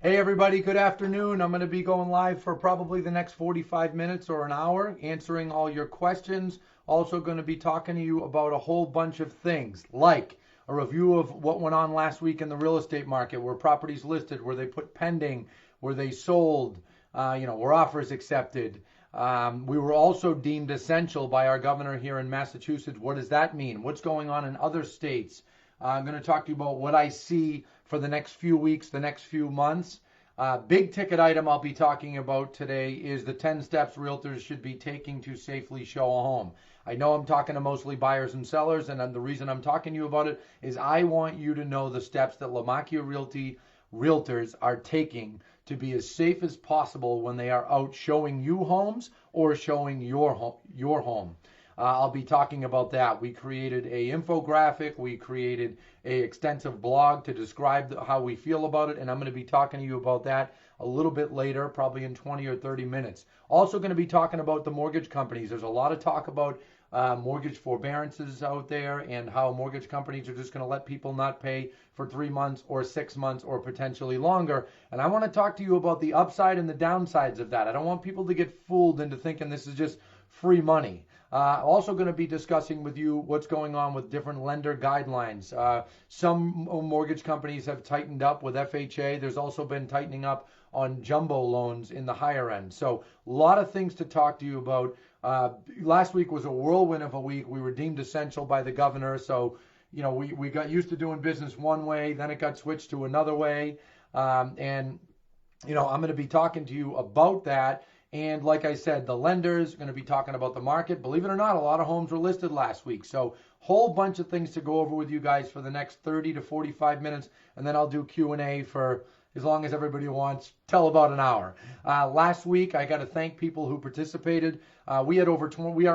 Hey everybody, good afternoon. I'm going to be going live for probably the next 45 minutes or an hour, answering all your questions. Also going to be talking to you about a whole bunch of things, like a review of what went on last week in the real estate market, where properties listed, where they put pending, where they sold, where offers accepted. We were also deemed essential by our governor here in Massachusetts. What does that mean? What's going on in other states? I'm going to talk to you about what I see for the next few weeks, the next few months. Big ticket item I'll be talking about today is the 10 steps realtors should be taking to safely show a home. I know I'm talking to mostly buyers and sellers, and the reason I'm talking to you about it is I want you to know the steps that Lamacchia Realty realtors are taking to be as safe as possible when they are out showing you homes or showing your home. I'll be talking about that. We created a infographic. We created a extensive blog to describe how we feel about it, and I'm going to be talking to you about that a little bit later, probably in 20 or 30 minutes. Also going to be talking about the mortgage companies. There's a lot of talk about mortgage forbearances out there and how mortgage companies are just going to let people not pay for 3 months or 6 months or potentially longer. And I want to talk to you about the upside and the downsides of that. I don't want people to get fooled into thinking this is just free money. Also going to be discussing with you what's going on with different lender guidelines. Some mortgage companies have tightened up with FHA. There's also been tightening up on jumbo loans in the higher end. So a lot of things to talk to you about. Last week was a whirlwind of a week. We were deemed essential by the governor. So, we got used to doing business one way, then it got switched to another way. I'm going to be talking to you about that. And like I said, the lenders are going to be talking about the market. Believe it or not, a lot of homes were listed last week. So whole bunch of things to go over with you guys for the next 30 to 45 minutes. And then I'll do Q&A for as long as everybody wants, till about an hour. Last week, I got to thank people who participated. We are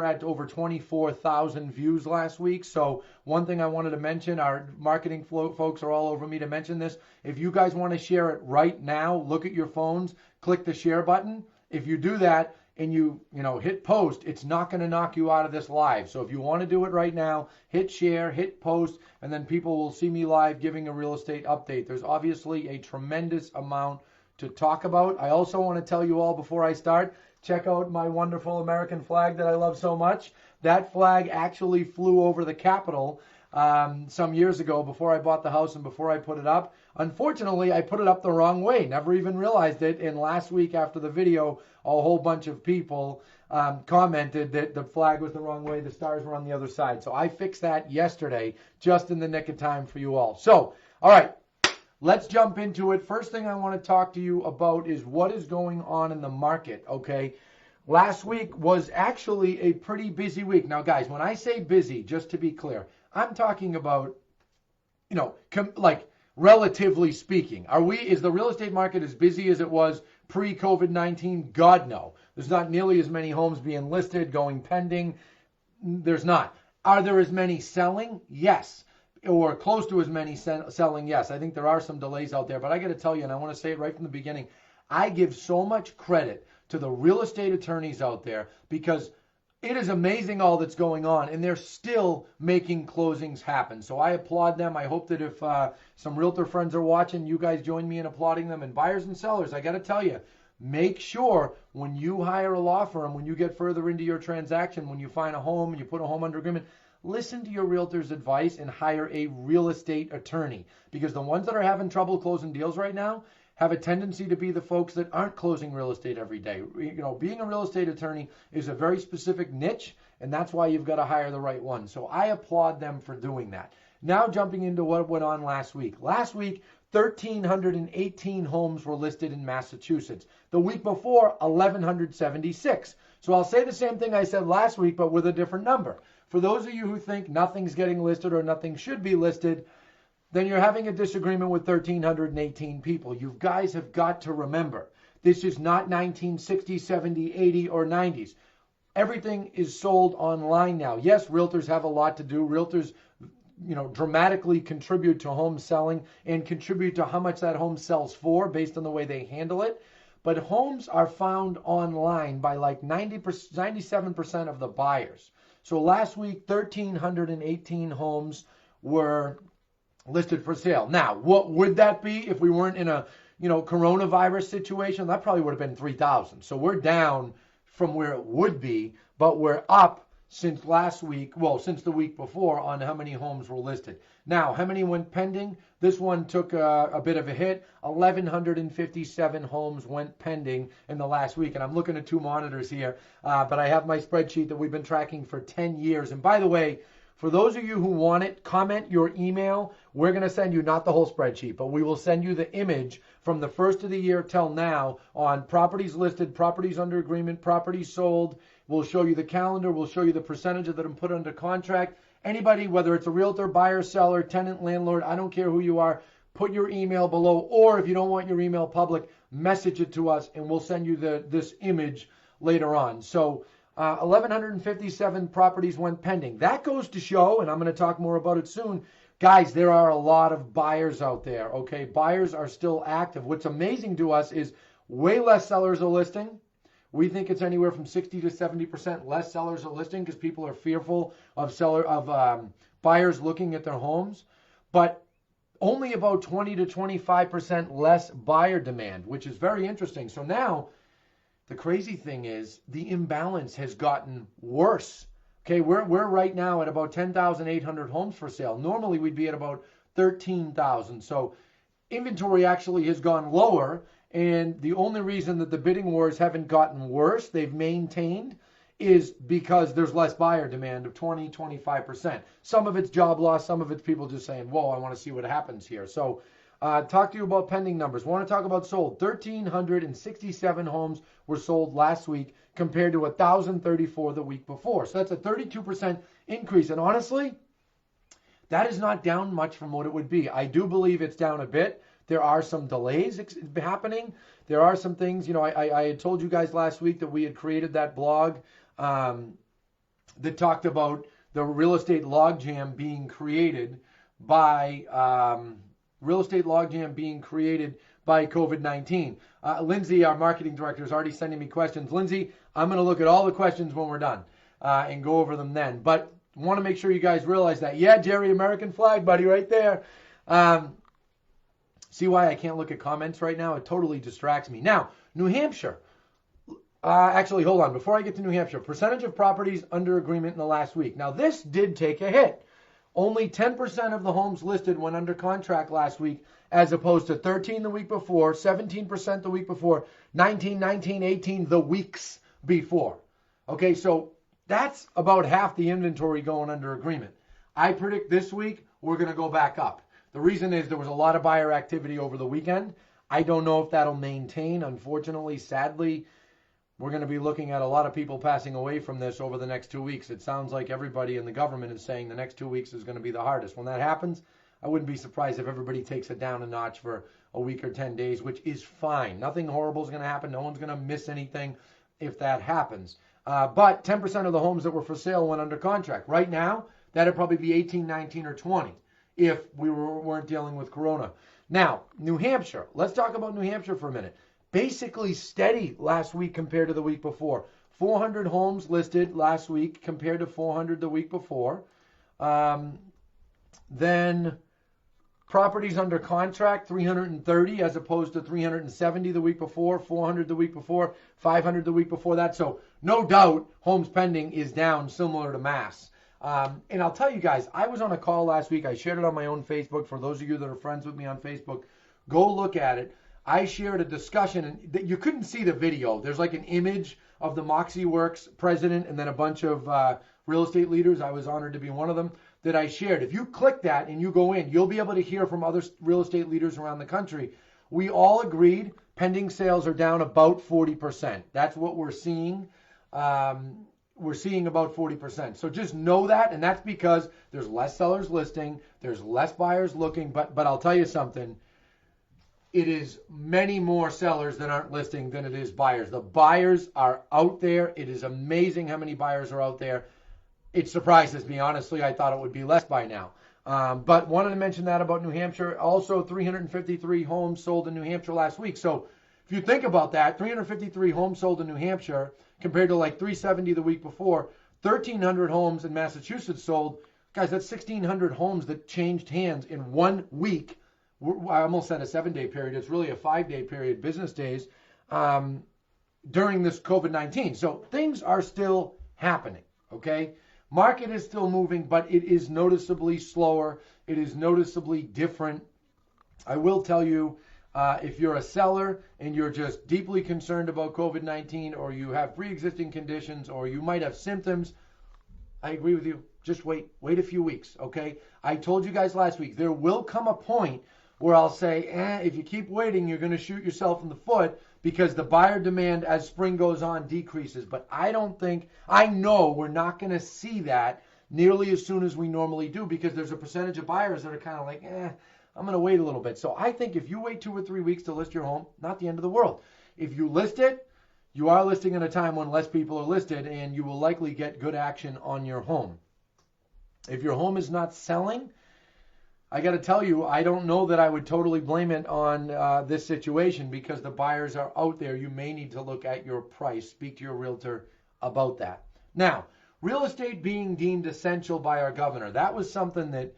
at over 24,000 views last week. So one thing I wanted to mention, our marketing folks are all over me to mention this. If you guys want to share it right now, look at your phones, click the share button. If you do that and you hit post, it's not going to knock you out of this live. So if you want to do it right now, hit share, hit post, and then people will see me live giving a real estate update. There's obviously a tremendous amount to talk about. I also want to tell you all before I start, check out my wonderful American flag that I love so much. That flag actually flew over the Capitol some years ago before I bought the house and before I put it up. Unfortunately, I put it up the wrong way, never even realized it. And last week after the video, a whole bunch of people commented that the flag was the wrong way, the stars were on the other side. So I fixed that yesterday, just in the nick of time for you all. So, all right, let's jump into it. First thing I want to talk to you about is what is going on in the market, okay? Last week was actually a pretty busy week. Now, guys, when I say busy, just to be clear, I'm talking about, relatively speaking. Is the real estate market as busy as it was pre-COVID-19? God, no. There's not nearly as many homes being listed, going pending. There's not. Are there as many selling? Yes. Or close to as many selling? Yes. I think there are some delays out there, but I got to tell you, and I want to say it right from the beginning, I give so much credit to the real estate attorneys out there because it is amazing all that's going on, and they're still making closings happen. So I applaud them. I hope that if some realtor friends are watching, you guys join me in applauding them. And buyers and sellers, I got to tell you, make sure when you hire a law firm, when you get further into your transaction, when you find a home and you put a home under agreement, listen to your realtor's advice and hire a real estate attorney. Because the ones that are having trouble closing deals right now have a tendency to be the folks that aren't closing real estate every day. Being a real estate attorney is a very specific niche, and that's why you've got to hire the right one. So I applaud them for doing that. Now jumping into what went on last week. Last week, 1,318 homes were listed in Massachusetts. The week before, 1,176. So I'll say the same thing I said last week, but with a different number. For those of you who think nothing's getting listed or nothing should be listed, then you're having a disagreement with 1,318 people. You guys have got to remember, this is not 1960s, 70s, 80s, or 90s. Everything is sold online now. Yes, realtors have a lot to do. Realtors, dramatically contribute to home selling and contribute to how much that home sells for based on the way they handle it. But homes are found online by like 97% of the buyers. So last week, 1,318 homes were listed for sale. Now, what would that be if we weren't in a coronavirus situation, that probably would have been 3,000. So we're down from where it would be, but we're up since last week, since the week before, on how many homes were listed. Now, how many went pending? This one took a bit of a hit. 1,157 homes went pending in the last week. And I'm looking at two monitors here, but I have my spreadsheet that we've been tracking for 10 years. And by the way, for those of you who want it, comment your email. We're going to send you not the whole spreadsheet, but we will send you the image from the first of the year till now on properties listed, properties under agreement, properties sold. We'll show you the calendar. We'll show you the percentage that have been put under contract. Anybody, whether it's a realtor, buyer, seller, tenant, landlord, I don't care who you are, put your email below. Or if you don't want your email public, message it to us and we'll send you this image later on. So 1,157 properties went pending. That goes to show, and I'm going to talk more about it soon, guys, there are a lot of buyers out there, okay? Buyers are still active. What's amazing to us is way less sellers are listing. We think it's anywhere from 60 to 70% less sellers are listing because people are fearful of buyers looking at their homes. But only about 20 to 25% less buyer demand, which is very interesting. So now the crazy thing is the imbalance has gotten worse. Okay, we're right now at about 10,800 homes for sale. Normally we'd be at about 13,000. So inventory actually has gone lower. And the only reason that the bidding wars haven't gotten worse, they've maintained, is because there's less buyer demand of 20, 25%. Some of it's job loss, some of it's people just saying, whoa, I want to see what happens here. So talk to you about pending numbers. Want to talk about sold. 1,367 homes were sold last week compared to 1,034 the week before. So that's a 32% increase. And honestly, that is not down much from what it would be. I do believe it's down a bit. There are some delays happening. There are some things, I had told you guys last week that we had created that blog that talked about the real estate logjam being created by COVID-19. Lindsay, our marketing director, is already sending me questions. Lindsay, I'm going to look at all the questions when we're done and go over them then. But want to make sure you guys realize that. Yeah, Jerry, American flag, buddy, right there. See why I can't look at comments right now? It totally distracts me. Now, New Hampshire. Actually, hold on. Before I get to New Hampshire, percentage of properties under agreement in the last week. Now, this did take a hit. Only 10% of the homes listed went under contract last week, as opposed to 13 the week before, 17% the week before, 19, 18 the weeks before. Okay, so that's about half the inventory going under agreement. I predict this week we're going to go back up. The reason is there was a lot of buyer activity over the weekend. I don't know if that'll maintain. Unfortunately, sadly, we're going to be looking at a lot of people passing away from this over the next 2 weeks. It sounds like everybody in the government is saying the next 2 weeks is going to be the hardest. When that happens, I wouldn't be surprised if everybody takes it down a notch for a week or 10 days, which is fine. Nothing horrible is going to happen. No one's going to miss anything if that happens. But 10% of the homes that were for sale went under contract. Right now, that'd probably be 18, 19, or 20. If we weren't dealing with Corona. Now, New Hampshire. Let's talk about New Hampshire for a minute. Basically steady last week compared to the week before. 400 homes listed last week compared to 400 the week before. Then properties under contract, 330 as opposed to 370 the week before, 400 the week before, 500 the week before that. So no doubt homes pending is down similar to Mass. And I'll tell you guys, I was on a call last week. I shared it on my own Facebook. For those of you that are friends with me on Facebook, go look at it. I shared a discussion, and you couldn't see the video. There's like an image of the Lamacchia Works president and then a bunch of real estate leaders. I was honored to be one of them that I shared. If you click that and you go in, you'll be able to hear from other real estate leaders around the country. We all agreed pending sales are down about 40%. That's what we're seeing. We're seeing about 40%. So just know that, and that's because there's less sellers listing, there's less buyers looking, but I'll tell you something, it is many more sellers that aren't listing than it is buyers. The buyers are out there. It is amazing how many buyers are out there. It surprises me, honestly. I thought it would be less by now. But wanted to mention that about New Hampshire. Also, 353 homes sold in New Hampshire last week. So if you think about that, 353 homes sold in New Hampshire compared to like 370 the week before, 1,300 homes in Massachusetts sold. Guys, that's 1,600 homes that changed hands in 1 week I almost said a 7-day period. It's really a 5-day period, business days, during this COVID-19. So things are still happening, okay? Market is still moving, but it is noticeably slower. It is noticeably different. I will tell you, if you're a seller and you're just deeply concerned about COVID-19, or you have pre-existing conditions, or you might have symptoms, I agree with you. Just wait a few weeks, okay? I told you guys last week, there will come a point where I'll say, if you keep waiting, you're going to shoot yourself in the foot, because the buyer demand as spring goes on decreases. But I know we're not going to see that nearly as soon as we normally do, because there's a percentage of buyers that are kind of like, I'm going to wait a little bit. So I think if you wait 2 or 3 weeks to list your home, not the end of the world. If you list it, you are listing at a time when less people are listed, and you will likely get good action on your home. If your home is not selling, I got to tell you, I don't know that I would totally blame it on this situation, because the buyers are out there. You may need to look at your price. Speak to your realtor about that. Now, real estate being deemed essential by our governor. That was something that,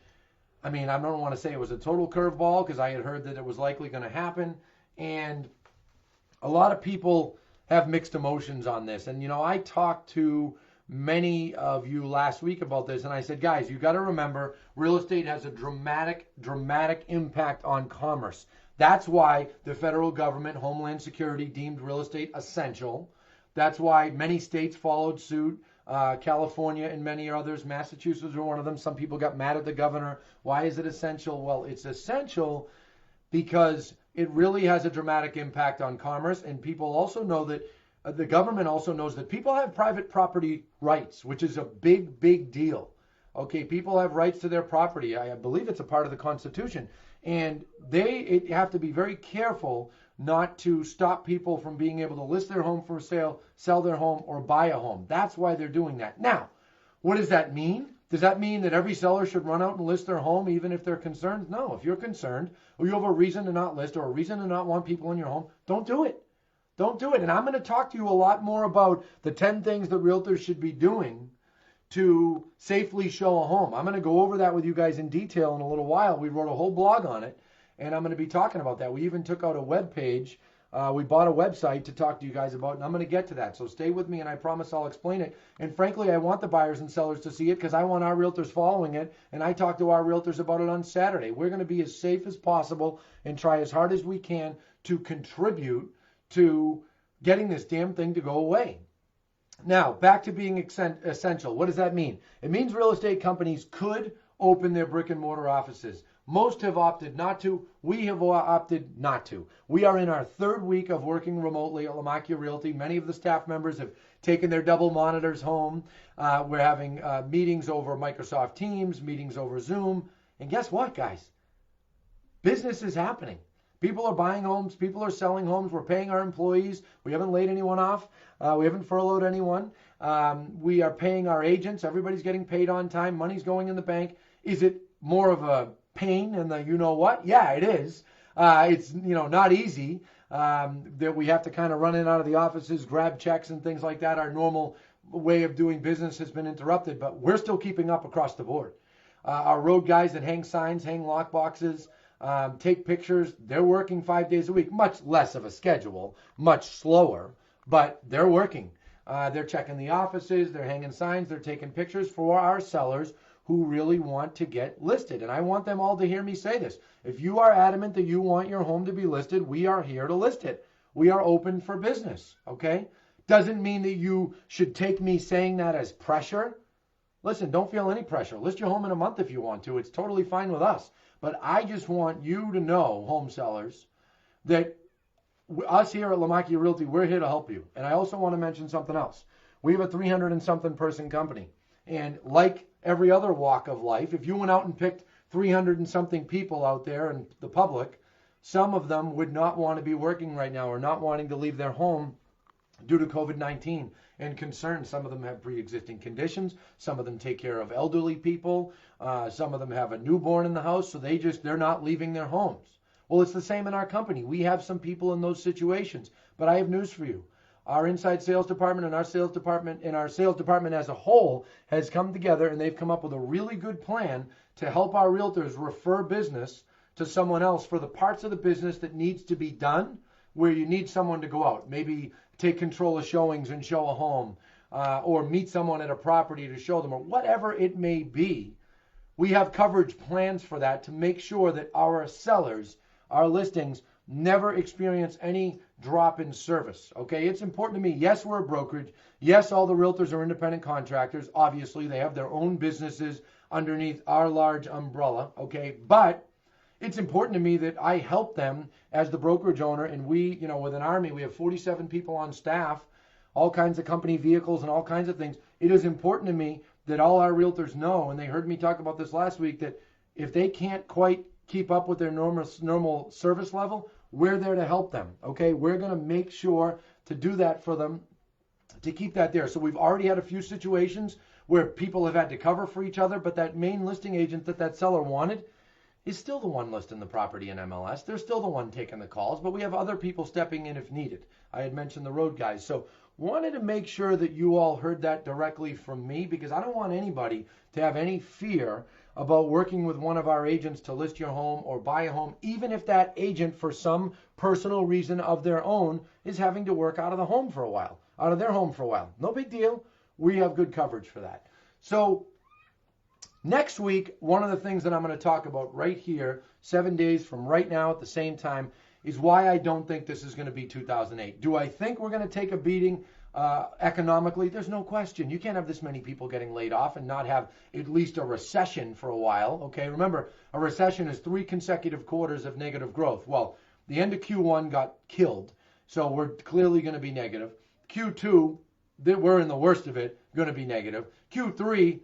I don't want to say it was a total curveball, because I had heard that it was likely going to happen. And a lot of people have mixed emotions on this. And, I talked to many of you last week about this, and I said, guys, you got to remember, real estate has a dramatic impact on commerce. That's why the federal government, Homeland Security, deemed real estate essential. That's why many states followed suit. California and many others. Massachusetts were one of them. Some people got mad at the governor. Why is it essential? Well, it's essential because it really has a dramatic impact on commerce, and people also know that the government also knows that people have private property rights, which is a big deal. Okay, people have rights to their property. I believe it's a part of the Constitution, and they have to be very careful not to stop people from being able to list their home for sale, sell their home, or buy a home. That's why they're doing that. Now, what does that mean? Does that mean that every seller should run out and list their home even if they're concerned? No. If you're concerned, or you have a reason to not list, or a reason to not want people in your home, don't do it. Don't do it. And I'm going to talk to you a lot more about the 10 things that realtors should be doing to safely show a home. I'm going to go over that with you guys in detail in a little while. We wrote a whole blog on it, and I'm going to be talking about that. We even took out a web page. We bought a website to talk to you guys about, and I'm going to get to that. So stay with me, and I promise I'll explain it. And frankly, I want the buyers and sellers to see it, because I want our realtors following it, and I talk to our realtors about it on Saturday. We're going to be as safe as possible and try as hard as we can to contribute to getting this damn thing to go away. Now, back to being essential. What does that mean? It means real estate companies could open their brick and mortar offices. Most have opted not to. We have opted not to. We are in our 3rd week of working remotely at Lamacchia Realty. Many of the staff members have taken their double monitors home. We're having meetings over Microsoft Teams, meetings over Zoom. And guess what, guys? Business is happening. People are buying homes. People are selling homes. We're paying our employees. We haven't laid anyone off. We haven't furloughed anyone. We are paying our agents. Everybody's getting paid on time. Money's going in the bank. Is it more of a pain in the you-know-what? Yeah, it is. It's not easy. That we have to kind of run in and out of the offices, grab checks and things like that. Our normal way of doing business has been interrupted, but we're still keeping up across the board. Our road guys that hang signs, hang lock boxes, take pictures, they're working 5 days a week. Much less of a schedule, much slower, but they're working. They're checking the offices, they're hanging signs, they're taking pictures for our sellers who really want to get listed. And I want them all to hear me say this. If you are adamant that you want your home to be listed, we are here to list it. We are open for business, okay? Doesn't mean that you should take me saying that as pressure. Listen, don't feel any pressure. List your home in a month if you want to. It's totally fine with us. But I just want you to know, home sellers, that us here at Lamacchia Realty, we're here to help you. And I also want to mention something else. We have a 300 and something person company. And like every other walk of life, if you went out and picked 300 and something people out there in the public, some of them would not want to be working right now or not wanting to leave their home due to COVID-19 and concerns. Some of them have pre-existing conditions. Some of them take care of elderly people. Some of them have a newborn in the house, so they're not leaving their homes. Well, it's the same in our company. We have some people in those situations, but I have news for you. Our inside sales department and our sales department as a whole has come together, and they've come up with a really good plan to help our realtors refer business to someone else for the parts of the business that needs to be done, where you need someone to go out, maybe take control of showings and show a home, or meet someone at a property to show them, or whatever it may be. We have coverage plans for that to make sure that our sellers, our listings, never experience any drop in service. Okay, it's important to me. Yes, we're a brokerage. Yes, all the realtors are independent contractors. Obviously, they have their own businesses underneath our large umbrella. Okay, but it's important to me that I help them as the brokerage owner. And we, with an army, we have 47 people on staff, all kinds of company vehicles and all kinds of things. It is important to me that all our realtors know, and they heard me talk about this last week, that if they can't quite keep up with their normal service level, we're there to help them. Okay, we're going to make sure to do that for them, to keep that there. So we've already had a few situations where people have had to cover for each other, but that main listing agent that seller wanted is still the one listing the property in MLS. They're still the one taking the calls, but we have other people stepping in if needed. I had mentioned the road guys. So wanted to make sure that you all heard that directly from me, because I don't want anybody to have any fear about working with one of our agents to list your home or buy a home, even if that agent, for some personal reason of their own, is having to work out of their home for a while. No big deal. We have good coverage for that. So next week, one of the things that I'm going to talk about right here, 7 days from right now at the same time, is why I don't think this is going to be 2008. Do I think we're going to take a beating economically? There's no question. You can't have this many people getting laid off and not have at least a recession for a while. Okay, remember, a recession is 3 consecutive quarters of negative growth. Well, the end of Q1 got killed, so we're clearly going to be negative. Q2, we're in the worst of it, going to be negative. Q3,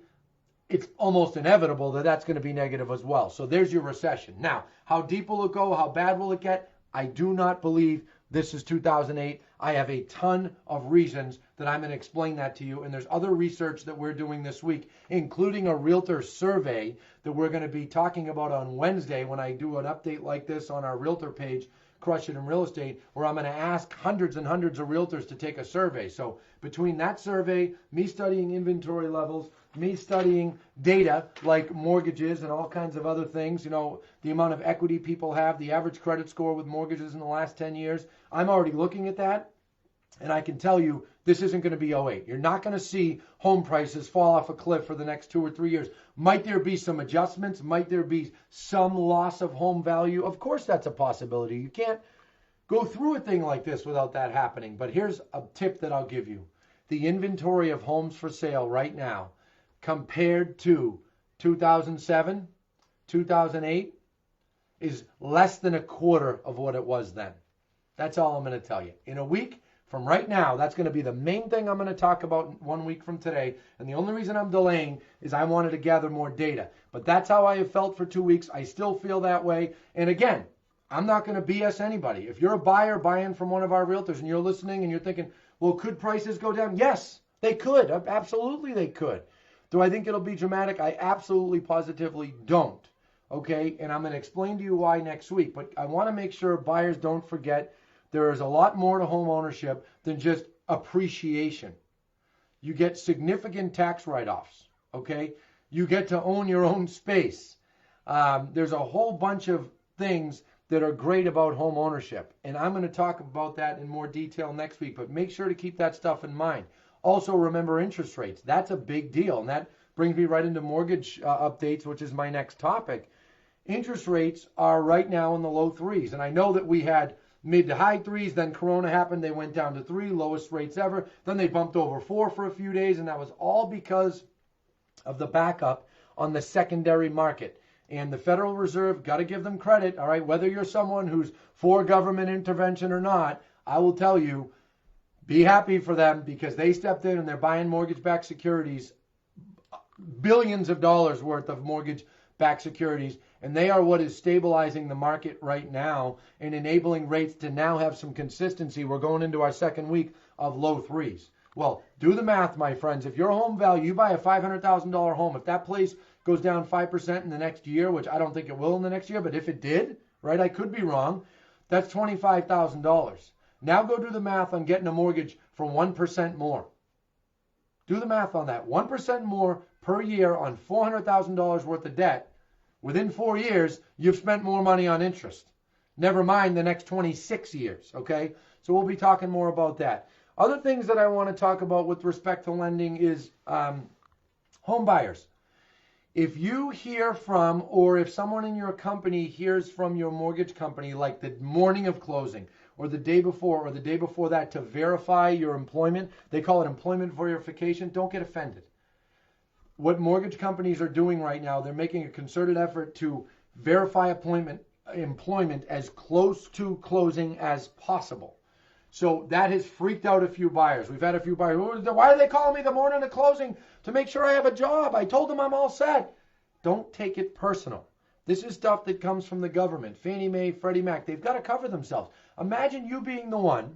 it's almost inevitable that that's going to be negative as well. So there's your recession. Now, how deep will it go? How bad will it get? I do not believe this is 2008. I have a ton of reasons that I'm going to explain that to you. And there's other research that we're doing this week, including a realtor survey that we're going to be talking about on Wednesday when I do an update like this on our realtor page, Crush It in Real Estate, where I'm going to ask hundreds and hundreds of realtors to take a survey. So between that survey, me studying inventory levels, me studying data like mortgages and all kinds of other things, the amount of equity people have, the average credit score with mortgages in the last 10 years, I'm already looking at that. And I can tell you, this isn't going to be 08. You're not going to see home prices fall off a cliff for the next 2 or 3 years. Might there be some adjustments? Might there be some loss of home value? Of course, that's a possibility. You can't go through a thing like this without that happening. But here's a tip that I'll give you. The inventory of homes for sale right now, compared to 2007, 2008, is less than a quarter of what it was then. That's all I'm going to tell you. In a week from right now, that's going to be the main thing I'm going to talk about 1 week from today. And the only reason I'm delaying is I wanted to gather more data. But that's how I have felt for 2 weeks. I still feel that way. And again, I'm not going to BS anybody. If you're a buyer buying from one of our realtors and you're listening and you're thinking, well, could prices go down? Yes, they could. Absolutely, they could. Do I think it'll be dramatic? I absolutely, positively don't. Okay, and I'm going to explain to you why next week. But I want to make sure buyers don't forget there is a lot more to home ownership than just appreciation. You get significant tax write-offs. Okay, you get to own your own space. There's a whole bunch of things that are great about home ownership. And I'm going to talk about that in more detail next week. But make sure to keep that stuff in mind. Also, remember interest rates. That's a big deal. And that brings me right into mortgage updates, which is my next topic. Interest rates are right now in the low 3s. And I know that we had mid to high 3s. Then Corona happened. They went down to 3, lowest rates ever. Then they bumped over 4 for a few days. And that was all because of the backup on the secondary market. And the Federal Reserve, got to give them credit, all right? Whether you're someone who's for government intervention or not, I will tell you, be happy for them, because they stepped in and they're buying mortgage-backed securities, billions of dollars worth of mortgage-backed securities, and they are what is stabilizing the market right now and enabling rates to now have some consistency. We're going into our second week of low 3s. Well, do the math, my friends. If your home value, you buy a $500,000 home, if that place goes down 5% in the next year, which I don't think it will in the next year, but if it did, right, I could be wrong, that's $25,000. Now go do the math on getting a mortgage for 1% more. Do the math on that. 1% more per year on $400,000 worth of debt. Within 4 years, you've spent more money on interest. Never mind the next 26 years, okay? So we'll be talking more about that. Other things that I want to talk about with respect to lending is home buyers. If you hear from, or if someone in your company hears from your mortgage company like the morning of closing, or the day before, or the day before that to verify your employment, they call it employment verification, don't get offended. What mortgage companies are doing right now, they're making a concerted effort to verify employment as close to closing as possible. So that has freaked out a few buyers. We've had a few buyers, why are they calling me the morning of closing to make sure I have a job? I told them I'm all set. Don't take it personal. This is stuff that comes from the government. Fannie Mae, Freddie Mac, they've got to cover themselves. Imagine you being the one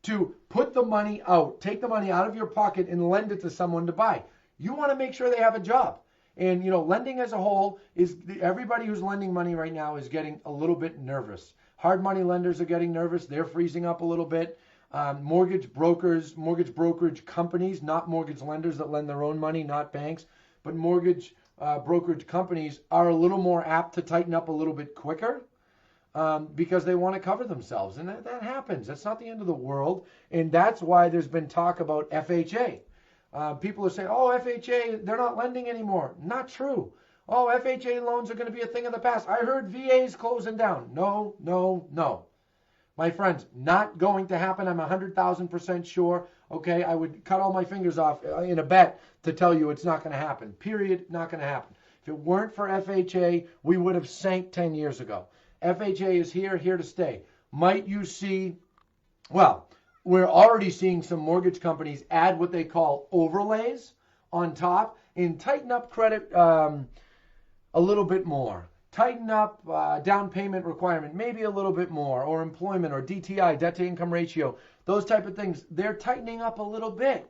to put the money out, take the money out of your pocket and lend it to someone to buy. You want to make sure they have a job. And, lending as a whole everybody who's lending money right now is getting a little bit nervous. Hard money lenders are getting nervous. They're freezing up a little bit. Mortgage brokers, mortgage brokerage companies, not mortgage lenders that lend their own money, not banks, but mortgage brokerage companies are a little more apt to tighten up a little bit quicker because they want to cover themselves. And that happens. That's not the end of the world. And that's why there's been talk about FHA. People are saying, oh, FHA, they're not lending anymore. Not true. Oh, FHA loans are going to be a thing of the past. I heard VA's closing down. No, no, no. My friends, not going to happen. I'm 100,000% sure. Okay, I would cut all my fingers off in a bet to tell you it's not going to happen. Period, not going to happen. If it weren't for FHA, we would have sank 10 years ago. FHA is here to stay. Might you see, well, we're already seeing some mortgage companies add what they call overlays on top and tighten up credit a little bit more. Tighten up down payment requirement maybe a little bit more, or employment or DTI, debt to income ratio, those type of things. They're tightening up a little bit.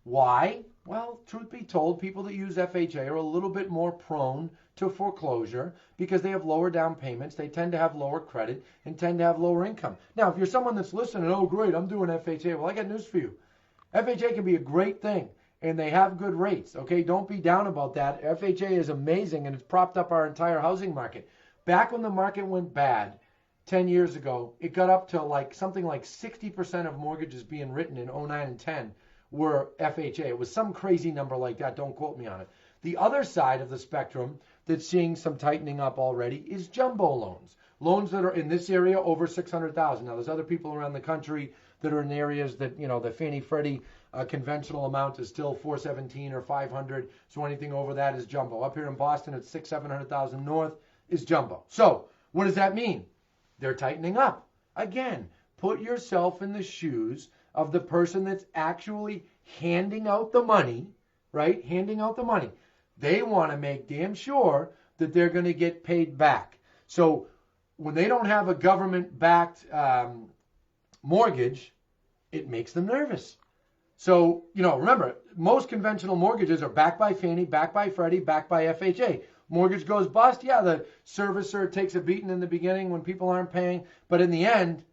Why? Well, truth be told, people that use FHA are a little bit more prone to foreclosure because they have lower down payments. They tend to have lower credit and tend to have lower income. Now, if you're someone that's listening, oh, great, I'm doing FHA. Well, I got news for you. FHA can be a great thing, and they have good rates. Okay, don't be down about that. FHA is amazing, and it's propped up our entire housing market. Back when the market went bad 10 years ago, it got up to something like 60% of mortgages being written in 09 and 10 were FHA. It was some crazy number like that. Don't quote me on it. The other side of the spectrum that's seeing some tightening up already is jumbo loans. Loans that are in this area over $600,000. Now, there's other people around the country that are in areas that, the Fannie Freddie conventional amount is still $417 or $500. So anything over that is jumbo. Up here in Boston, it's $600,000-$700,000 north is jumbo. So what does that mean? They're tightening up. Again, put yourself in the shoes of the person that's actually handing out the money, right? Handing out the money. They want to make damn sure that they're going to get paid back. So when they don't have a government-backed mortgage, it makes them nervous. So, remember, most conventional mortgages are backed by Fannie, backed by Freddie, backed by FHA. Mortgage goes bust, yeah, the servicer takes a beating in the beginning when people aren't paying, but in the end,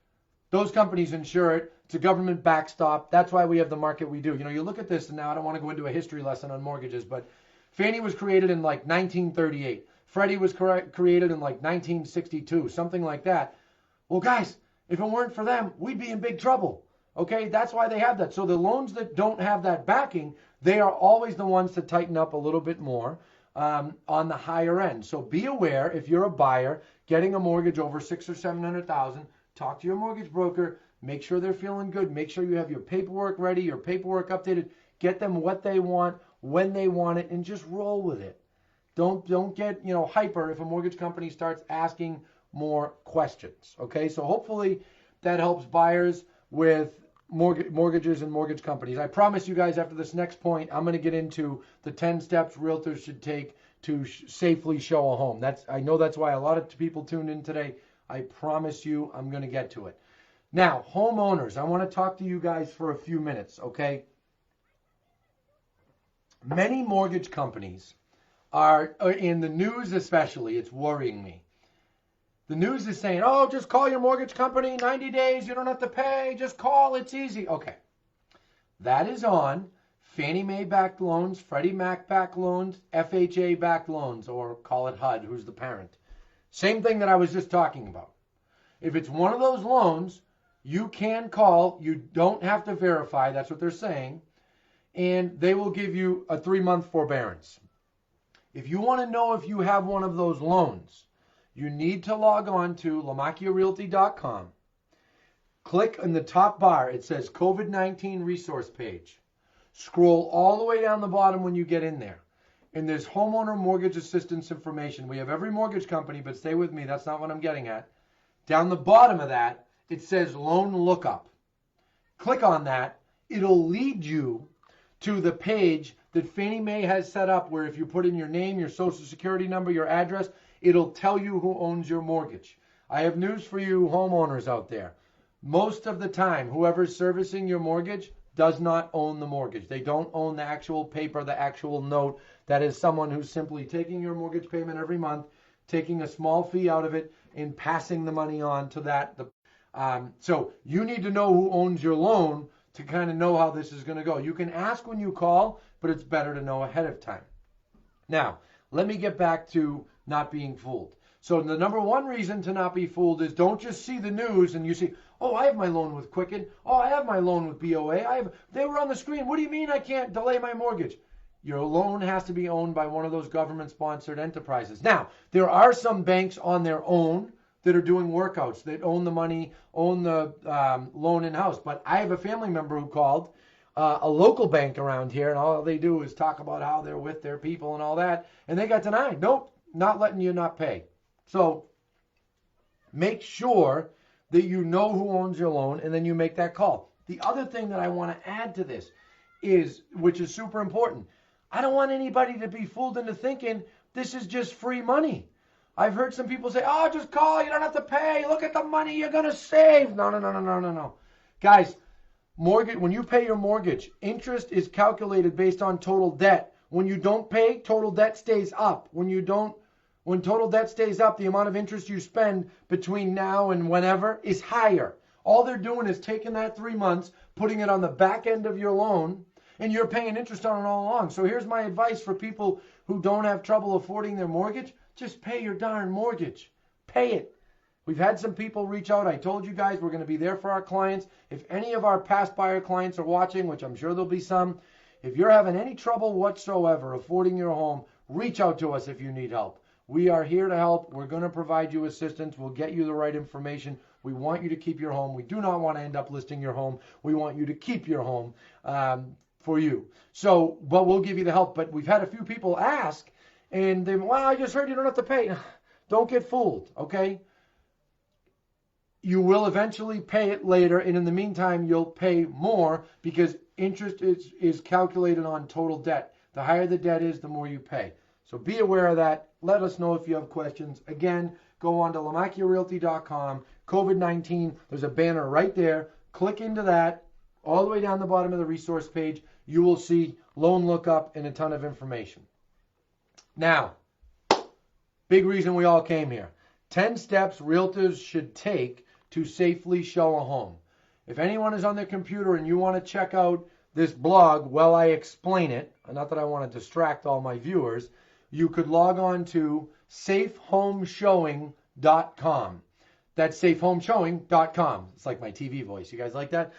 those companies insure it. It's a government backstop. That's why we have the market we do. You look at this, and now I don't want to go into a history lesson on mortgages, but Fannie was created in 1938. Freddie was created in 1962, something like that. Well, guys, if it weren't for them, we'd be in big trouble. Okay, that's why they have that. So the loans that don't have that backing, they are always the ones to tighten up a little bit more on the higher end. So be aware, if you're a buyer getting a mortgage over $600,000 or $700,000, talk to your mortgage broker. Make sure they're feeling good. Make sure you have your paperwork ready, your paperwork updated. Get them what they want, when they want it, and just roll with it. Don't get hyper if a mortgage company starts asking more questions. Okay, so hopefully that helps buyers with mortgages and mortgage companies. I promise you guys, after this next point, I'm going to get into the 10 steps realtors should take to safely show a home. I know that's why a lot of people tuned in today. I promise you I'm going to get to it. Now, homeowners, I want to talk to you guys for a few minutes, okay? Many mortgage companies are in the news especially. It's worrying me. The news is saying, oh, just call your mortgage company, 90 days, you don't have to pay, just call, it's easy. Okay. That is on Fannie Mae backed loans, Freddie Mac backed loans, FHA backed loans, or call it HUD, who's the parent. Same thing that I was just talking about. If it's one of those loans, you can call. You don't have to verify. That's what they're saying. And they will give you a 3-month forbearance. If you want to know if you have one of those loans, you need to log on to lamacchiarealty.com. Click in the top bar. It says COVID-19 resource page. Scroll all the way down the bottom when you get in there. And there's homeowner mortgage assistance information. We have every mortgage company, but stay with me. That's not what I'm getting at. Down the bottom of that, it says loan lookup. Click on that. It'll lead you to the page that Fannie Mae has set up where if you put in your name, your social security number, your address, it'll tell you who owns your mortgage. I have news for you homeowners out there. Most of the time, whoever's servicing your mortgage does not own the mortgage. They don't own the actual paper, the actual note. That is someone who's simply taking your mortgage payment every month, taking a small fee out of it, and passing the money on to that. So you need to know who owns your loan to kind of know how this is going to go. You can ask when you call, but it's better to know ahead of time. Now, let me get back to not being fooled. So the number one reason to not be fooled is don't just see the news and you see, oh, I have my loan with Quicken. Oh, I have my loan with BOA. They were on the screen. What do you mean I can't delay my mortgage? Your loan has to be owned by one of those government-sponsored enterprises. Now, there are some banks on their own that are doing workouts, that own the money, own the loan in-house. But I have a family member who called a local bank around here, and all they do is talk about how they're with their people and all that, and they got denied. Nope, not letting you not pay. So make sure that you know who owns your loan, and then you make that call. The other thing that I want to add to this is, which is super important, I don't want anybody to be fooled into thinking this is just free money. I've heard some people say, oh, just call, you don't have to pay. Look at the money you're going to save. No. Guys, mortgage, when you pay your mortgage, interest is calculated based on total debt. When you don't pay, total debt stays up. When total debt stays up, the amount of interest you spend between now and whenever is higher. All they're doing is taking that 3 months, putting it on the back end of your loan, and you're paying interest on it all along. So here's my advice for people who don't have trouble affording their mortgage. Just pay your darn mortgage. Pay it. We've had some people reach out. I told you guys we're going to be there for our clients. If any of our past buyer clients are watching, which I'm sure there'll be some, if you're having any trouble whatsoever affording your home, reach out to us if you need help. We are here to help. We're going to provide you assistance. We'll get you the right information. We want you to keep your home. We do not want to end up listing your home. We want you to keep your home for you. So, but we'll give you the help. But we've had a few people ask, and they, well, I just heard you don't have to pay. Don't get fooled, okay? You will eventually pay it later, and in the meantime, you'll pay more because interest is calculated on total debt. The higher the debt is, the more you pay. So be aware of that. Let us know if you have questions. Again, go on to lamacchiarealty.com. COVID-19, there's a banner right there. Click into that. All the way down the bottom of the resource page, you will see loan lookup and a ton of information. Now, big reason we all came here. 10 steps realtors should take to safely show a home. If anyone is on their computer and you want to check out this blog while I explain it, not that I want to distract all my viewers, you could log on to safehomeshowing.com. That's safehomeshowing.com. It's like my TV voice. You guys like that?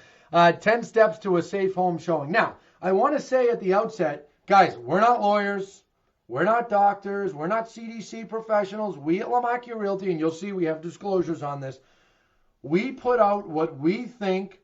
10 steps to a safe home showing. Now, I want to say at the outset, guys, we're not lawyers. We're not doctors. We're not CDC professionals. We at Lamacchia Realty, and you'll see we have disclosures on this, we put out what we think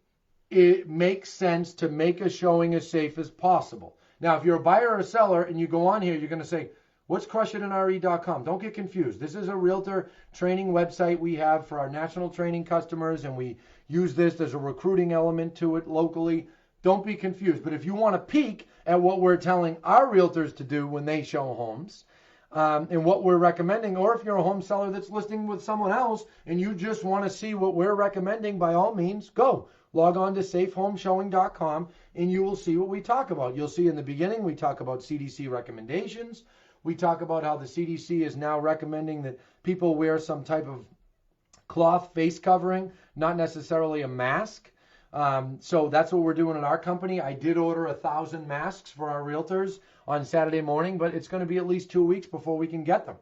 it makes sense to make a showing as safe as possible. Now, if you're a buyer or a seller and you go on here, you're going to say, what's crushitandre.com? Don't get confused. This is a realtor training website we have for our national training customers, and we use this as a recruiting element to it locally. Don't be confused. But if you want to peek at what we're telling our realtors to do when they show homes and what we're recommending, or if you're a home seller that's listing with someone else and you just want to see what we're recommending, by all means, go. Log on to safehomeshowing.com and you will see what we talk about. You'll see in the beginning we talk about CDC recommendations. We talk about how the CDC is now recommending that people wear some type of cloth face covering, not necessarily a mask. So that's what we're doing at our company. I did order 1,000 masks for our realtors on Saturday morning, but it's going to be at least 2 weeks before we can get them.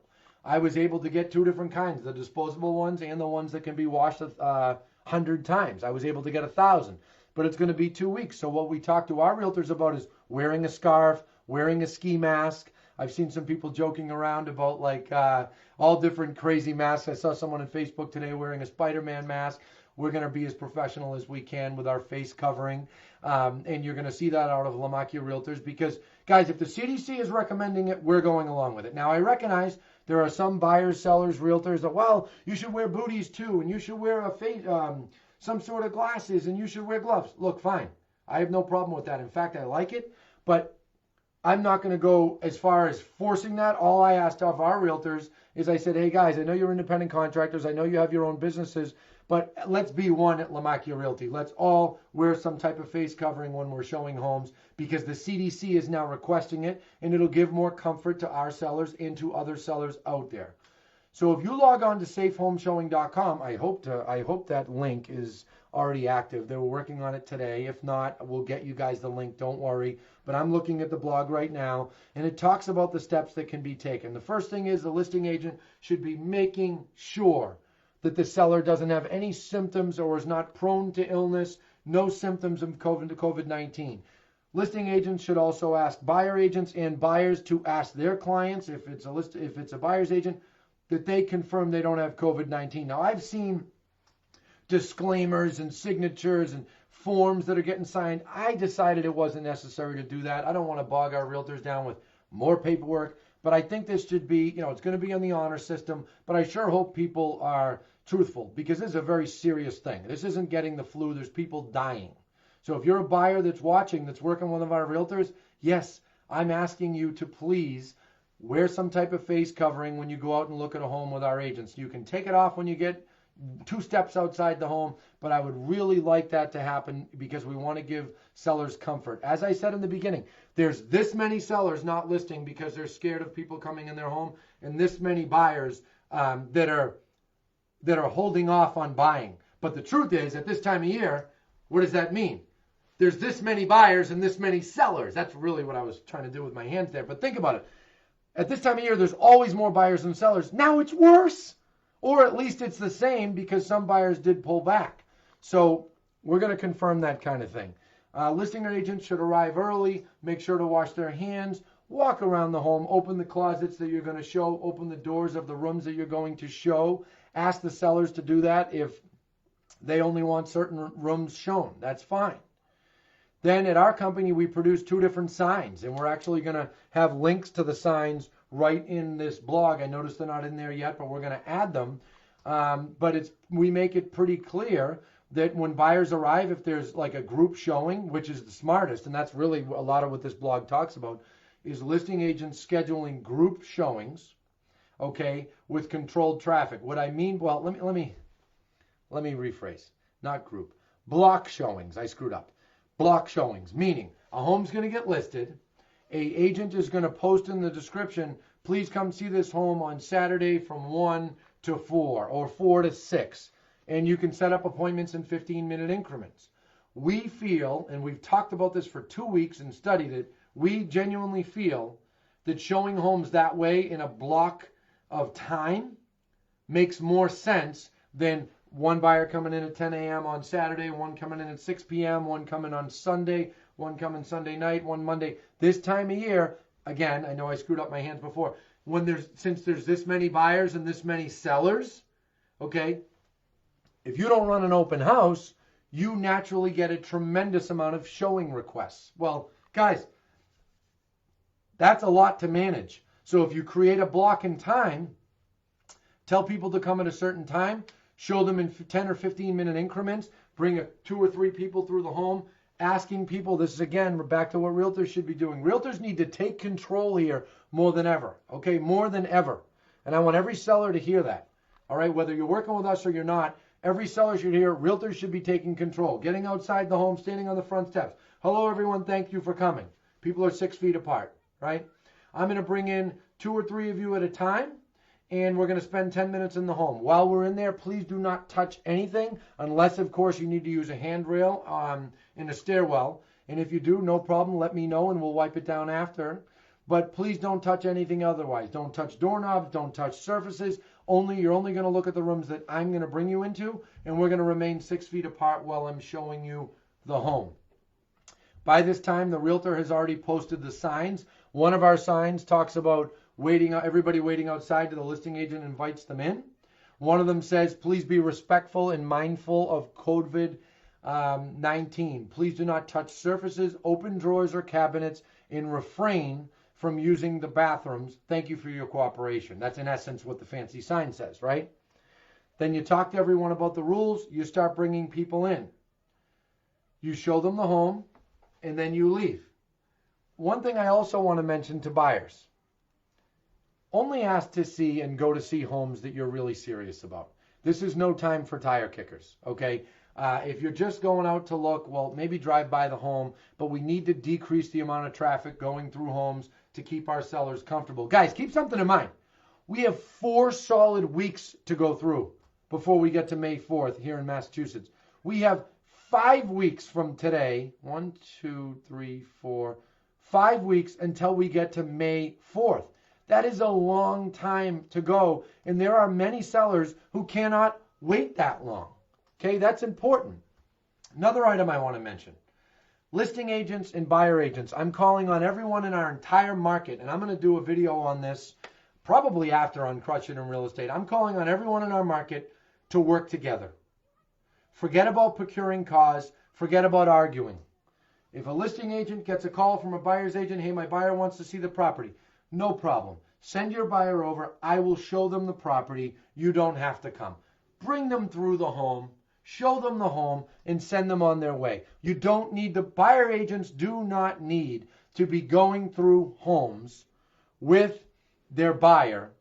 I was able to get two different kinds, the disposable ones and the ones that can be washed 100 times. I was able to get 1,000, but it's going to be 2 weeks. So what we talk to our realtors about is wearing a scarf, wearing a ski mask. I've seen some people joking around about like all different crazy masks. I saw someone on Facebook today wearing a Spider-Man mask. We're going to be as professional as we can with our face covering. And you're going to see that out of Lamacchia Realtors because, guys, if the CDC is recommending it, we're going along with it. Now, I recognize there are some buyers, sellers, realtors that, well, you should wear booties too, and you should wear a face, some sort of glasses, and you should wear gloves. Look, fine. I have no problem with that. In fact, I like it, but I'm not going to go as far as forcing that. All I asked of our realtors is I said, hey, guys, I know you're independent contractors. I know you have your own businesses, but let's be one at Lamacchia Realty. Let's all wear some type of face covering when we're showing homes because the CDC is now requesting it, and it'll give more comfort to our sellers and to other sellers out there. So if you log on to safehomeshowing.com, I hope that link is already active. They were working on it today. If not, we'll get you guys the link. Don't worry. But I'm looking at the blog right now, and it talks about the steps that can be taken. The first thing is the listing agent should be making sure that the seller doesn't have any symptoms or is not prone to illness, no symptoms of COVID-19. Listing agents should also ask buyer agents and buyers to ask their clients, if it's a buyer's agent, that they confirm they don't have COVID-19. Now, I've seen disclaimers and signatures and forms that are getting signed. I decided it wasn't necessary to do that. I don't want to bog our realtors down with more paperwork, but I think this should be, it's going to be on the honor system, but I sure hope people are truthful because this is a very serious thing. This isn't getting the flu. There's people dying. So if you're a buyer that's watching, that's working with one of our realtors, yes, I'm asking you to please wear some type of face covering when you go out and look at a home with our agents. You can take it off when you get 2 steps outside the home, but I would really like that to happen because we want to give sellers comfort. As I said in the beginning, there's this many sellers not listing because they're scared of people coming in their home, and this many buyers that are holding off on buying. But the truth is, at this time of year, what does that mean? There's this many buyers and this many sellers. That's really what I was trying to do with my hands there. But think about it. At this time of year, there's always more buyers than sellers. Now it's worse. Or at least it's the same because some buyers did pull back. So we're going to confirm that kind of thing. Listing agents should arrive early, make sure to wash their hands, walk around the home, open the closets that you're going to show, open the doors of the rooms that you're going to show. Ask the sellers to do that if they only want certain rooms shown. That's fine. Then at our company, we produce 2 different signs, and we're actually going to have links to the signs right in this blog. I noticed they're not in there yet, but we're going to add them. But we make it pretty clear that when buyers arrive, if there's like a group showing, which is the smartest, and that's really a lot of what this blog talks about, is listing agents scheduling group showings, okay, with controlled traffic. What I mean, well, let me rephrase. Not group. Block showings. I screwed up. Block showings, meaning a home's going to get listed. A agent is going to post in the description, please come see this home on Saturday from 1 to 4 or 4 to 6. And you can set up appointments in 15-minute increments. We feel, and we've talked about this for 2 weeks and studied it, we genuinely feel that showing homes that way in a block of time makes more sense than one buyer coming in at 10 a.m. on Saturday, one coming in at 6 p.m., one coming on Sunday, one coming Sunday night, one Monday. This time of year, again, I know I screwed up my hands before, since there's this many buyers and this many sellers, okay, if you don't run an open house, you naturally get a tremendous amount of showing requests. Well, guys, that's a lot to manage. So if you create a block in time, tell people to come at a certain time, show them in 10 or 15-minute increments, bring 2 or 3 people through the home, asking people, this is again, we're back to what realtors should be doing. Realtors need to take control here more than ever, okay, more than ever. And I want every seller to hear that, all right, whether you're working with us or you're not, every seller should hear realtors should be taking control, getting outside the home, standing on the front steps. Hello, everyone, thank you for coming. People are 6 feet apart, right? I'm going to bring in 2 or 3 of you at a time, and we're going to spend 10 minutes in the home. While we're in there, please do not touch anything unless, of course, you need to use a handrail in a stairwell. And if you do, no problem, let me know and we'll wipe it down after. But please don't touch anything otherwise. Don't touch doorknobs, don't touch surfaces. You're only going to look at the rooms that I'm going to bring you into, and we're going to remain 6 feet apart while I'm showing you the home. By this time, the realtor has already posted the signs. One of our signs talks about everybody waiting outside till the listing agent invites them in. One of them says, please be respectful and mindful of COVID-19. Please do not touch surfaces, open drawers or cabinets, and refrain from using the bathrooms. Thank you for your cooperation. That's in essence what the fancy sign says, right? Then you talk to everyone about the rules. You start bringing people in. You show them the home, and then you leave. One thing I also want to mention to buyers. Only ask to see and go to see homes that you're really serious about. This is no time for tire kickers, okay? If you're just going out to look, well, maybe drive by the home, but we need to decrease the amount of traffic going through homes to keep our sellers comfortable. Guys, keep something in mind. We have 4 solid weeks to go through before we get to May 4th here in Massachusetts. We have 5 weeks from today, 1, 2, 3, 4, 5 weeks until we get to May 4th. That is a long time to go, and there are many sellers who cannot wait that long. Okay, that's important. Another item I want to mention. Listing agents and buyer agents. I'm calling on everyone in our entire market, and I'm going to do a video on this probably after on Crush It in Real Estate. I'm calling on everyone in our market to work together. Forget about procuring cars. Forget about arguing. If a listing agent gets a call from a buyer's agent, hey, my buyer wants to see the property, no problem. Send your buyer over. I will show them the property. You don't have to come. Bring them through the home. Show them the home and send them on their way. You don't need the buyer agents do not need to be going through homes with their buyer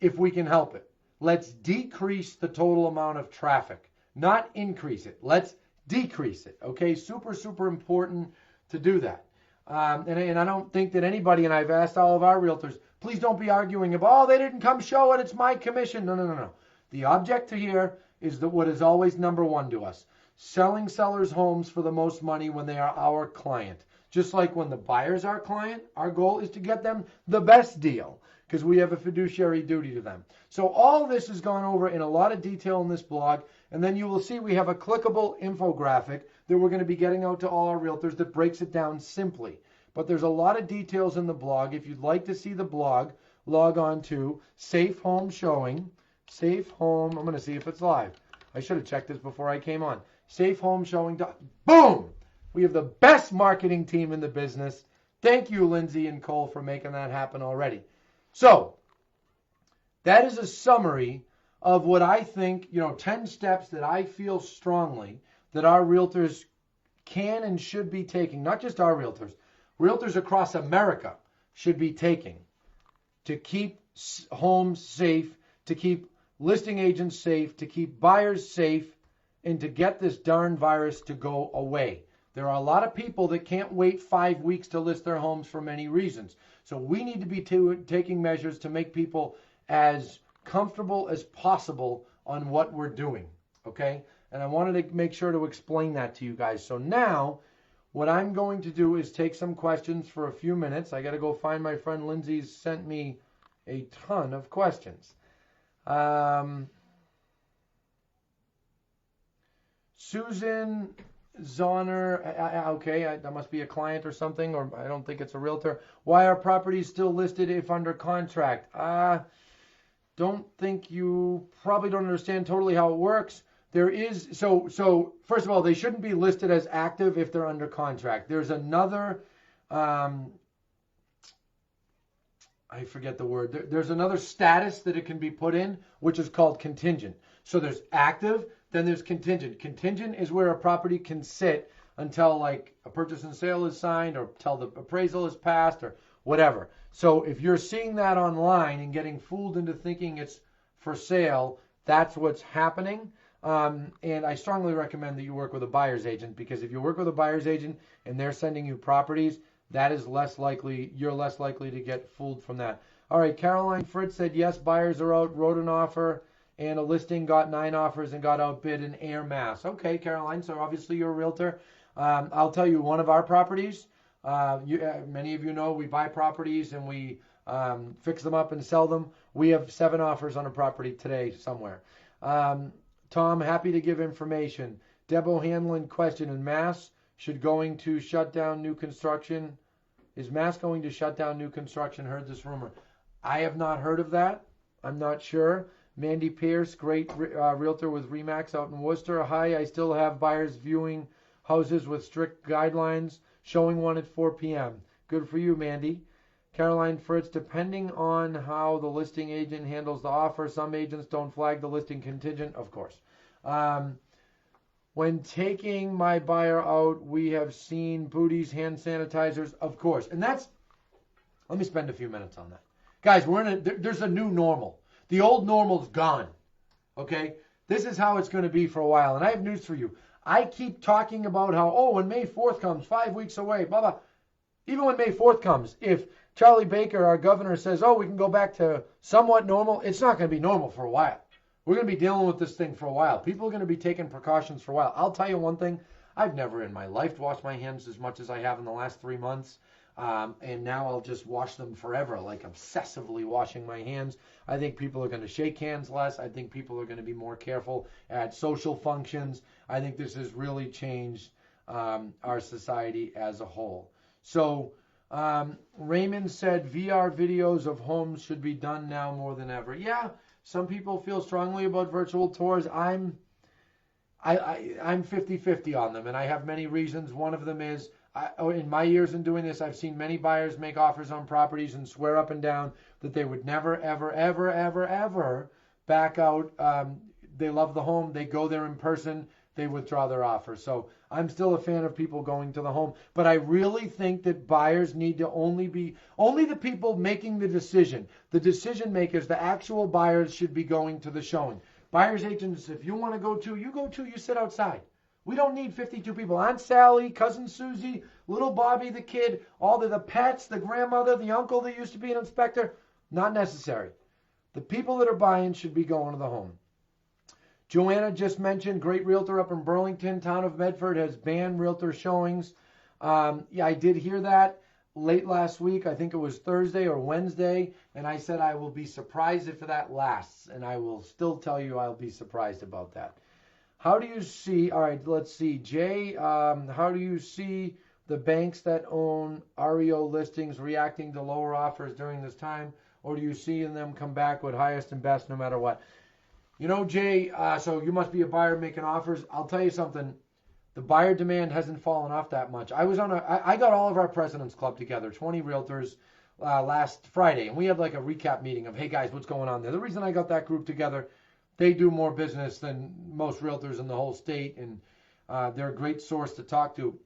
if we can help it. Let's decrease the total amount of traffic, not increase it. Let's decrease it. Okay, super, super important to do that. And I don't think that anybody, and I've asked all of our realtors, please don't be arguing about, oh, they didn't come show it, it's my commission. No. The object here is that what is always number one to us. Selling sellers' homes for the most money when they are our client. Just like when the buyer's our client, our goal is to get them the best deal because we have a fiduciary duty to them. So all this is gone over in a lot of detail in this blog, and then you will see we have a clickable infographic that we're going to be getting out to all our realtors that breaks it down simply. But there's a lot of details in the blog. If you'd like to see the blog, log on to Safe Home Showing. Safe Home, I'm going to see if it's live. I should have checked this before I came on. Safe Home Showing. Boom! We have the best marketing team in the business. Thank you, Lindsay and Cole, for making that happen already. So, that is a summary of what I think, 10 steps that I feel strongly that our realtors can and should be taking. Not just our realtors. Realtors across America should be taking to keep homes safe, to keep listing agents safe, to keep buyers safe, and to get this darn virus to go away. There are a lot of people that can't wait 5 weeks to list their homes for many reasons. So we need to be taking measures to make people as comfortable as possible on what we're doing, okay? And I wanted to make sure to explain that to you guys. So now, what I'm going to do is take some questions for a few minutes. I got to go find my friend Lindsay's sent me a ton of questions. Susan Zonner, okay, that must be a client or something, or I don't think it's a realtor. Why are properties still listed if under contract? Don't think you probably don't understand totally how it works. There is, so first of all, they shouldn't be listed as active if they're under contract. There's another, I forget the word. There's another status that it can be put in, which is called contingent. So there's active, then there's contingent. Contingent is where a property can sit until like a purchase and sale is signed or till the appraisal is passed or whatever. So if you're seeing that online and getting fooled into thinking it's for sale, that's what's happening. And I strongly recommend that you work with a buyer's agent, because if you work with a buyer's agent and they're sending you properties, that is less likely, you're less likely to get fooled from that. All right, Caroline Fritz said, yes, buyers are out, wrote an offer, and a listing got 9 offers and got outbid in Air Mass. Okay, Caroline, so obviously you're a realtor. I'll tell you, one of our properties, many of you know we buy properties and we fix them up and sell them. We have 7 offers on a property today somewhere. Tom, happy to give information. Deb O'Hanlon, question, in Mass, should going to shut down new construction? Is Mass going to shut down new construction? Heard this rumor. I have not heard of that. I'm not sure. Mandy Pierce, great realtor with Remax out in Worcester. Hi, I still have buyers viewing houses with strict guidelines, showing one at 4 p.m. Good for you, Mandy. Caroline Fritz, depending on how the listing agent handles the offer, some agents don't flag the listing contingent, of course. When taking my buyer out, we have seen booties, hand sanitizers, of course. And that's, let me spend a few minutes on that. Guys, there's a new normal. The old normal's gone, okay? This is how it's going to be for a while. And I have news for you. I keep talking about how, when May 4th comes, 5 weeks away, blah, blah. Even when May 4th comes, if Charlie Baker, our governor, says, we can go back to somewhat normal, it's not going to be normal for a while. We're going to be dealing with this thing for a while. People are going to be taking precautions for a while. I'll tell you one thing. I've never in my life washed my hands as much as I have in the last 3 months. And now I'll just wash them forever, like obsessively washing my hands. I think people are going to shake hands less. I think people are going to be more careful at social functions. I think this has really changed our society as a whole. So Raymond said VR videos of homes should be done now more than ever. Yeah, some people feel strongly about virtual tours. I'm 50-50 on them, and I have many reasons. One of them is, in my years in doing this, I've seen many buyers make offers on properties and swear up and down that they would never, ever, ever, ever, ever back out. They love the home. They go there in person. They withdraw their offer. So I'm still a fan of people going to the home. But I really think that buyers need to only the people making the decision makers, the actual buyers should be going to the showing. Buyer's agents, if you want to go to, you sit outside. We don't need 52 people. Aunt Sally, Cousin Susie, little Bobby the kid, all the pets, the grandmother, the uncle that used to be an inspector. Not necessary. The people that are buying should be going to the home. Joanna just mentioned, great realtor up in Burlington, town of Medford, has banned realtor showings. Yeah, I did hear that late last week. I think it was Thursday or Wednesday. And I said I will be surprised if that lasts. And I will still tell you I'll be surprised about that. How do you see, all right, let's see, Jay, how do you see the banks that own REO listings reacting to lower offers during this time? Or do you see them come back with highest and best no matter what? You know, Jay, so you must be a buyer making offers. I'll tell you something. The buyer demand hasn't fallen off that much. I got all of our President's Club together, 20 realtors, last Friday. And we had like a recap meeting of, hey, guys, what's going on there? The reason I got that group together, they do more business than most realtors in the whole state, and they're a great source to talk to.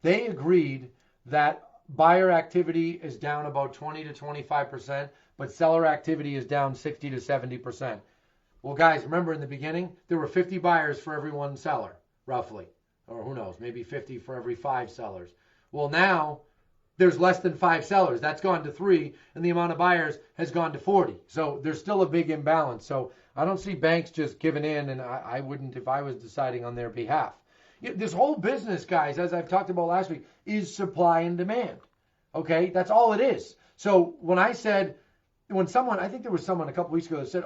They agreed that buyer activity is down about 20 to 25%, but seller activity is down 60 to 70%. Well, guys, remember in the beginning, there were 50 buyers for every one seller, roughly. Or who knows, maybe 50 for every 5 sellers. Well, now there's less than 5 sellers. That's gone to 3, and the amount of buyers has gone to 40. So there's still a big imbalance. So I don't see banks just giving in, and I wouldn't if I was deciding on their behalf. This whole business, guys, as I've talked about last week, is supply and demand. Okay? That's all it is. So when I said, I think there was someone a couple weeks ago that said,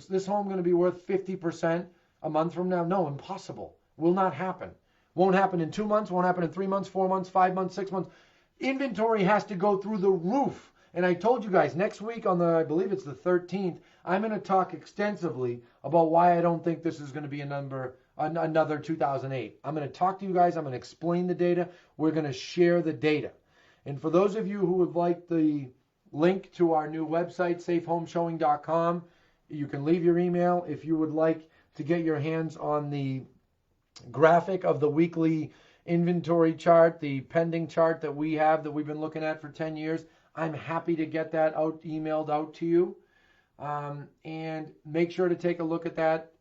this home going to be worth 50% a month from now? No, impossible. Will not happen. Won't happen in 2 months, won't happen in 3 months, 4 months, 5 months, 6 months. Inventory has to go through the roof. And I told you guys, next week I believe it's the 13th, I'm going to talk extensively about why I don't think this is going to be another 2008. I'm going to talk to you guys. I'm going to explain the data. We're going to share the data. And for those of you who would like the link to our new website, safehomeshowing.com, you can leave your email if you would like to get your hands on the graphic of the weekly inventory chart, the pending chart that we've been looking at for 10 years. I'm happy to get that emailed out to you. And make sure to take a look at that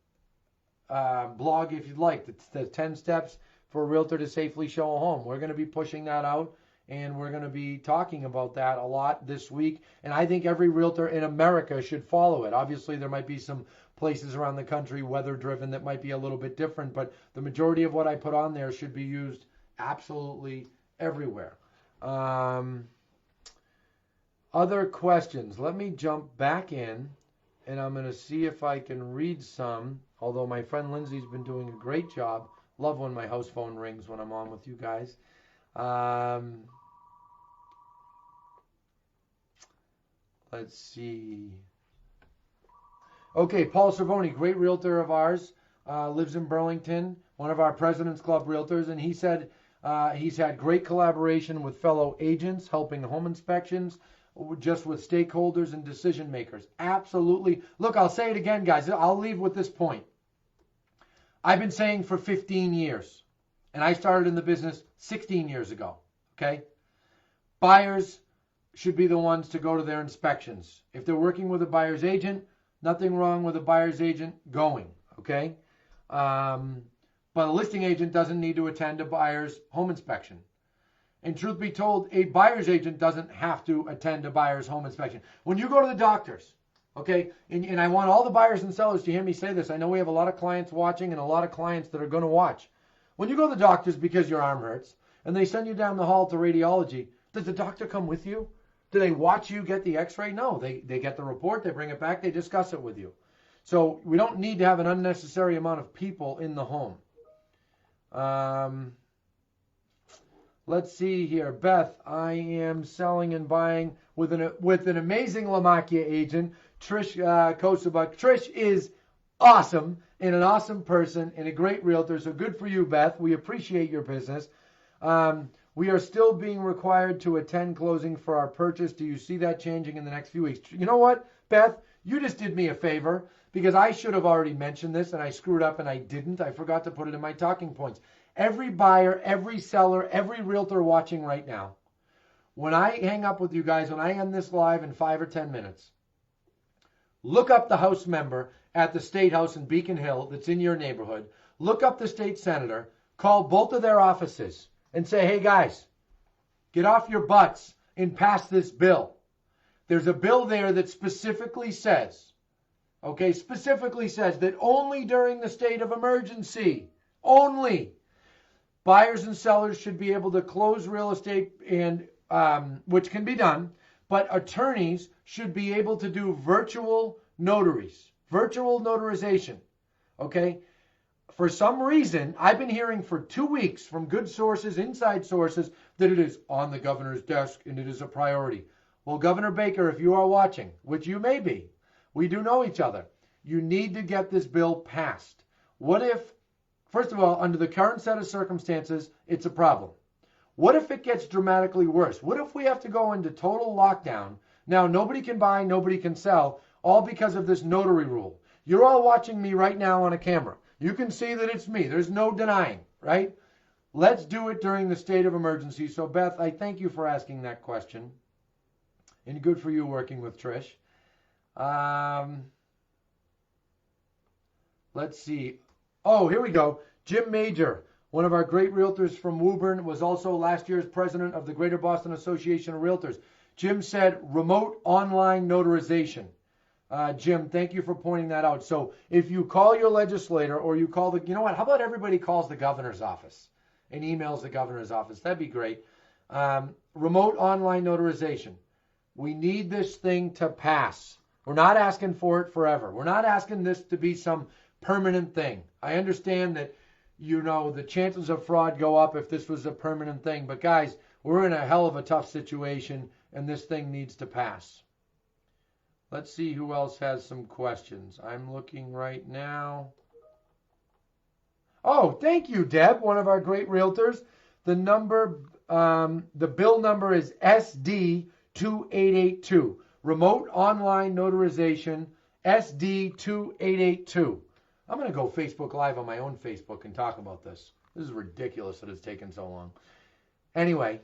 blog if you'd like. The 10 steps for a realtor to safely show a home. We're going to be pushing that out And we're going to be talking about that a lot this week. And I think every realtor in America should follow it. Obviously, there might be some places around the country, weather driven, that might be a little bit different, but the majority of what I put on there should be used absolutely everywhere. Other questions? Let me jump back in, and I'm going to see if I can read some, although my friend Lindsay's been doing a great job. Love when my house phone rings when I'm on with you guys. Let's see. Okay, Paul Cervoni, great realtor of ours, lives in Burlington, one of our President's Club realtors, and he said he's had great collaboration with fellow agents, helping home inspections, just with stakeholders and decision makers. Absolutely. Look, I'll say it again, guys. I'll leave with this point. I've been saying for 15 years, and I started in the business 16 years ago, okay? Buyers should be the ones to go to their inspections. If they're working with a buyer's agent, nothing wrong with a buyer's agent going, okay? But a listing agent doesn't need to attend a buyer's home inspection. And truth be told, a buyer's agent doesn't have to attend a buyer's home inspection. When you go to the doctors, okay, and I want all the buyers and sellers to hear me say this. I know we have a lot of clients watching and a lot of clients that are going to watch. When you go to the doctors because your arm hurts and they send you down the hall to radiology, does the doctor come with you? Do they watch you get the x-ray? No, they get the report, they bring it back, they discuss it with you. So we don't need to have an unnecessary amount of people in the home. Let's see here. Beth, I am selling and buying with an amazing Lamacchia agent, Trish Kosabuk. Trish is awesome and an awesome person and a great realtor. So good for you, Beth. We appreciate your business. We are still being required to attend closing for our purchase. Do you see that changing in the next few weeks? You know what, Beth? You just did me a favor because I should have already mentioned this and I screwed up and I didn't. I forgot to put it in my talking points. Every buyer, every seller, every realtor watching right now, when I hang up with you guys, when I end this live in 5 or 10 minutes, look up the House member at the State House in Beacon Hill that's in your neighborhood. Look up the state senator. Call both of their offices and say, hey guys, get off your butts and pass this bill. There's a bill there that specifically says that only during the state of emergency, only, buyers and sellers should be able to close real estate, and which can be done, but attorneys should be able to do virtual notarization, okay? For some reason, I've been hearing for 2 weeks from good sources, inside sources, that it is on the governor's desk and it is a priority. Well, Governor Baker, if you are watching, which you may be, we do know each other, you need to get this bill passed. What if, first of all, under the current set of circumstances, it's a problem. What if it gets dramatically worse? What if we have to go into total lockdown? Now, nobody can buy, nobody can sell, all because of this notary rule. You're all watching me right now on a camera. You can see that it's me. There's no denying, right? Let's do it during the state of emergency. So, Beth, I thank you for asking that question. And good for you working with Trish. Let's see. Oh, here we go. Jim Major, one of our great realtors from Woburn, was also last year's president of the Greater Boston Association of Realtors. Jim said remote online notarization. Jim, thank you for pointing that out. So if you call your legislator or you call you know what, how about everybody calls the governor's office and emails the governor's office? That'd be great. Remote online notarization. We need this thing to pass. We're not asking for it forever. We're not asking this to be some permanent thing. I understand that, you know, the chances of fraud go up if this was a permanent thing. But guys, we're in a hell of a tough situation and this thing needs to pass. Let's see who else has some questions. I'm looking right now. Oh, thank you, Deb, one of our great realtors. The bill number is SD2882. Remote online notarization, SD2882. I'm going to go Facebook Live on my own Facebook and talk about this. This is ridiculous that it's taken so long. Anyway,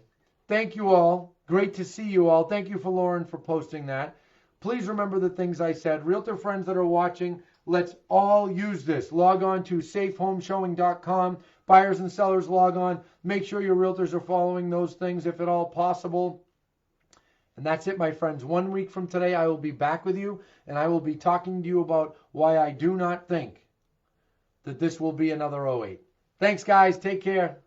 thank you all. Great to see you all. Thank you for Lauren for posting that. Please remember the things I said. Realtor friends that are watching, let's all use this. Log on to safehomeshowing.com. Buyers and sellers log on. Make sure your realtors are following those things if at all possible. And that's it, my friends. 1 week from today, I will be back with you, and I will be talking to you about why I do not think that this will be another '08. Thanks, guys. Take care.